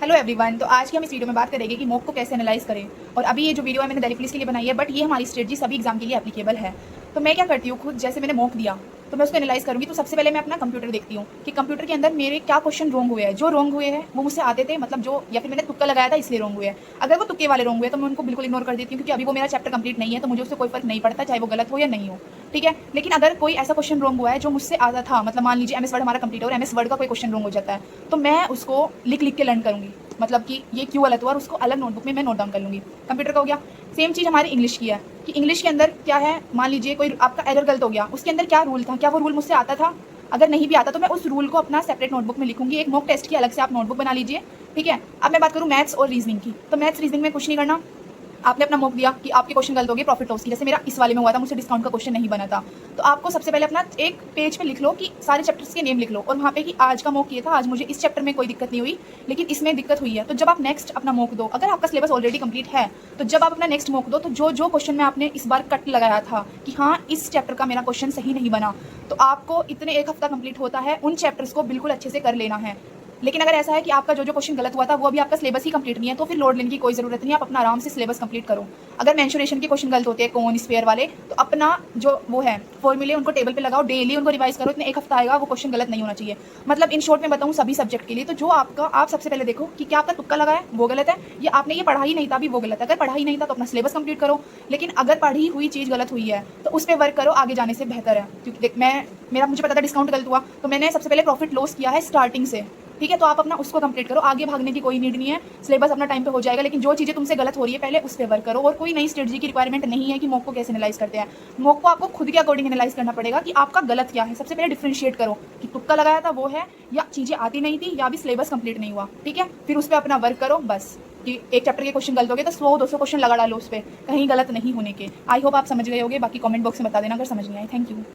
Hello everyone. तो आज की हम इस वीडियो में बात करेंगे कि मॉक को कैसे एनालाइज करें। और अभी ये जो वीडियो है मैंने दिल्ली पुलिस के लिए बनाई है, बट ये हमारी स्ट्रेटजी सभी एग्जाम के लिए एप्लीकेबल है। तो मैं क्या करती हूँ, खुद जैसे मैंने मॉक दिया तो मैं उसको एनालाइज करूँगी। तो सबसे पहले मैं अपना कंप्यूटर देखती हूँ कि कंप्यूटर के अंदर मेरे क्या क्वेश्चन रॉन्ग हुए हैं। जो रॉन्ग हुए हैं वो मुझसे आते थे, मतलब जो, या फिर मैंने तुक्का लगाया था इसलिए रॉन्ग हुए हैं। अगर वो तुक्के वाले रॉन्ग हुए तो मैं उनको बिल्कुल इग्नोर कर देती हूँ, क्योंकि अभी वो मेरा चैप्टर कंप्लीट नहीं है, तो मुझे उससे कोई फर्क नहीं पड़ता चाहे वो गलत हो या नहीं हो। ठीक है, लेकिन अगर कोई ऐसा क्वेश्चन रॉन्ग हुआ है जो मुझसे आता था, मतलब मान लीजिए एमएस वर्ड हमारा कंप्लीट है और एमएस वर्ड का कोई क्वेश्चन रॉन्ग हो जाता है, तो मैं उसको लिख लिख के लर्न करूँगी, मतलब कि ये क्यों गलत हुआ, और उसको अलग नोटबुक में मैं नोट डाउन कर लूँगी। कंप्यूटर का हो गया। सेम चीज़ हमारी इंग्लिश की है कि इंग्लिश के अंदर क्या है, मान लीजिए कोई आपका एरर गलत हो गया, उसके अंदर क्या रूल था, क्या वो रूल मुझसे आता था। अगर नहीं भी आता तो मैं उस रूल को अपना सेपरेट नोटबुक में लिखूंगी। एक मॉक टेस्ट की अलग से आप नोटबुक बना लीजिए। ठीक है, अब मैं बात करूँ मैथ्स और रीजनिंग की, तो मैथ्स रीजनिंग में कुछ नहीं करना। आपने अपना मॉक दिया कि आपके क्वेश्चन गलत हो गए प्रॉफिट लॉस की, जैसे मेरा इस वाले में हुआ था, मुझसे डिस्काउंट का क्वेश्चन नहीं बना था। तो आपको सबसे पहले अपना एक पेज पे लिख लो कि सारे चैप्टर्स के नेम लिख लो, और वहाँ पे कि आज का मॉक ये था, आज मुझे इस चैप्टर में कोई दिक्कत नहीं हुई लेकिन इसमें दिक्कत हुई है। तो जब आप नेक्स्ट अपना मॉक दो, अगर आपका सिलेबस ऑलरेडी कंप्लीट है, तो जब आप अपना नेक्स्ट मॉक दो तो जो जो क्वेश्चन में आपने इस बार कट लगाया था कि हाँ इस चैप्टर का मेरा क्वेश्चन सही नहीं बना, तो आपको इतने एक हफ्ता कंप्लीट होता है उन चैप्टर्स को बिल्कुल अच्छे से कर लेना है। लेकिन अगर ऐसा है कि आपका जो जो क्वेश्चन गलत हुआ था वो अभी आपका सिलेबस ही कंप्लीट नहीं है, तो फिर लोड लेने की कोई ज़रूरत नहीं, आप अपना आराम से सिलेबस कंप्लीट करो। अगर मेंशुरेशन के क्वेश्चन गलत होते हैं, कोन स्फीयर वाले, तो अपना जो वो है फॉर्मूले उनको टेबल पे लगाओ, डेली उनको रिवाइज करो, इतने एक हफ्ता आएगा वो क्वेश्चन गलत नहीं होना चाहिए। मतलब इन शॉर्ट में बताऊँ सभी सब्जेक्ट के लिए, तो जो आपका, आप सबसे पहले देखो कि क्या आपका तुक्का लगा है वो गलत है, या आपने ये पढ़ा ही नहीं था भी वो गलत है। अगर पढ़ा ही नहीं था तो अपना सिलेबस कंप्लीट करो, लेकिन अगर पढ़ी हुई चीज़ गलत हुई है तो उस पर वर्क करो, आगे जाने से बेहतर है। क्योंकि देख, मुझे पता था डिस्काउंट गलत हुआ, तो मैंने सबसे पहले प्रॉफिट लॉस किया है स्टार्टिंग से। ठीक है, तो आप अपना उसको कंप्लीट करो, आगे भागने की कोई नीड नहीं है, सिलेबस अपना टाइम पे हो जाएगा। लेकिन जो चीज़ें तुमसे गलत हो रही है पहले उस पर वर्क करो, और कोई नई स्ट्रेटजी की रिक्वायरमेंट नहीं है कि मॉक को कैसे एनालाइज करते हैं। मॉक को आपको खुद के अकॉर्डिंग एनालाइज करना पड़ेगा कि आपका गलत क्या है। सबसे पहले डिफ्रेंशिएट करो कि तुक्का लगाया था वो है, या चीज़ें आती नहीं थी, या भी सिलेबस कंप्लीट नहीं हुआ। ठीक है, फिर उस पर अपना वर्क करो बस। कि एक चैप्टर के क्वेश्चन गलत हो गए तो 100-200 क्वेश्चन लगा डालो उस पर, कहीं गलत नहीं होने के। आई होप आप समझ गए होगे, बाकी कमेंट बॉक्स में बता देना अगर समझ नहीं आए। Thank you.